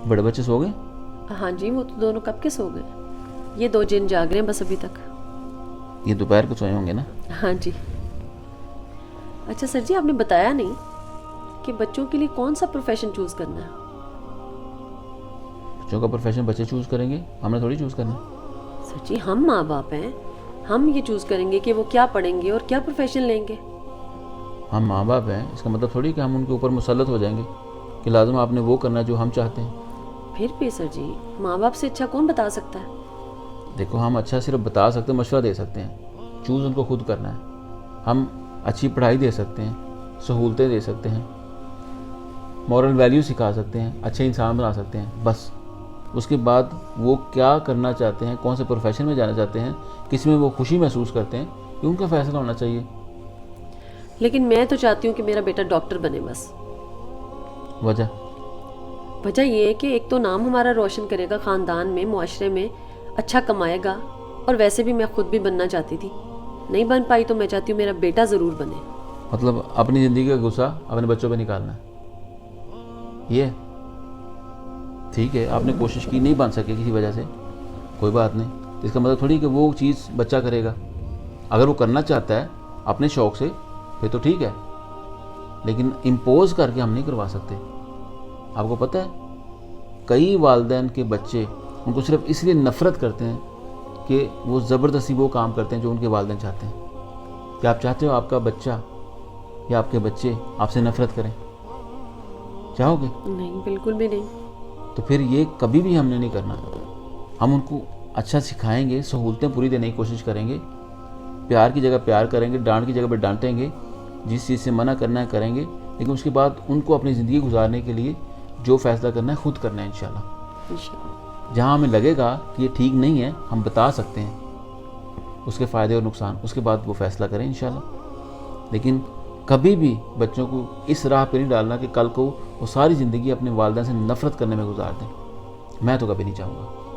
बड़े बच्चे सो गए? हाँ जी, वो तो दोनों कब के सो गए, ये 2 जिन जाग रहे हैं बस अभी तक। ये दोपहर को सोए होंगे ना? हाँ जी। अच्छा सर जी, आपने बताया नहीं कि बच्चों के लिए कौन सा प्रोफेशन चूज़ करना है। बच्चों का प्रोफेशन बच्चे चूज़ करेंगे, हमने थोड़ी चूज़ करना है। सर जी, हम माँ बाप हैं, हम ये चूज़ करेंगे कि वो क्या पढ़ेंगे और क्या प्रोफेशन लेंगे। हम माँ बाप हैं, इसका मतलब थोड़ी कि हम उनके ऊपर मुसल्लत हो जाएंगे कि लाजम आपने वो करना जो हम चाहते हैं। फिर भी सर जी, माँ बाप से अच्छा कौन बता सकता है। देखो, हम अच्छा सिर्फ बता सकते हैं, मशवरा दे सकते हैं, चूज़ उनको खुद करना है। हम अच्छी पढ़ाई दे सकते हैं, सहूलतें दे सकते हैं, मॉरल वैल्यू सिखा सकते हैं, अच्छे इंसान बना सकते हैं, बस। उसके बाद वो क्या करना चाहते हैं, कौन से प्रोफेशन में जाना चाहते हैं, किस में वो खुशी महसूस करते हैं, ये उनका फ़ैसला होना चाहिए। लेकिन मैं तो चाहती हूँ कि मेरा बेटा डॉक्टर बने बस। वजह ये है कि एक तो नाम हमारा रोशन करेगा ख़ानदान में, मुआशरे में, अच्छा कमाएगा, और वैसे भी मैं खुद भी बनना चाहती थी, नहीं बन पाई, तो मैं चाहती हूँ मेरा बेटा ज़रूर बने। मतलब अपनी ज़िंदगी का गुस्सा अपने बच्चों पे निकालना है, ये ठीक है। आपने कोशिश की, नहीं बन सके किसी वजह से, कोई बात नहीं। इसका मतलब थोड़ी कि वो चीज़ बच्चा करेगा। अगर वो करना चाहता है अपने शौक़ से फिर तो ठीक है, लेकिन इम्पोज करके हम नहीं करवा सकते। आपको पता है, कई वालिदैन के बच्चे उनको सिर्फ इसलिए नफ़रत करते हैं कि वो ज़बरदस्ती वो काम करते हैं जो उनके वालिदैन चाहते हैं। क्या आप चाहते हो आपका बच्चा या आपके बच्चे आपसे नफ़रत करें? चाहोगे? नहीं, बिल्कुल भी नहीं। तो फिर ये कभी भी हमने नहीं करना। हम उनको अच्छा सिखाएंगे, सहूलतें पूरी देने की कोशिश करेंगे, प्यार की जगह प्यार करेंगे, डांट की जगह पर डांटेंगे, जिस चीज़ से मना करना है करेंगे, लेकिन उसके बाद उनको अपनी ज़िंदगी गुजारने के लिए जो फ़ैसला करना है खुद करना है इंशाल्लाह। जहाँ हमें लगेगा कि ये ठीक नहीं है, हम बता सकते हैं उसके फ़ायदे और नुकसान, उसके बाद वो फ़ैसला करें इंशाल्लाह। लेकिन कभी भी बच्चों को इस राह पर नहीं डालना कि कल को वो सारी ज़िंदगी अपने वालिदैन से नफ़रत करने में गुजार दें। मैं तो कभी नहीं चाहूँगा।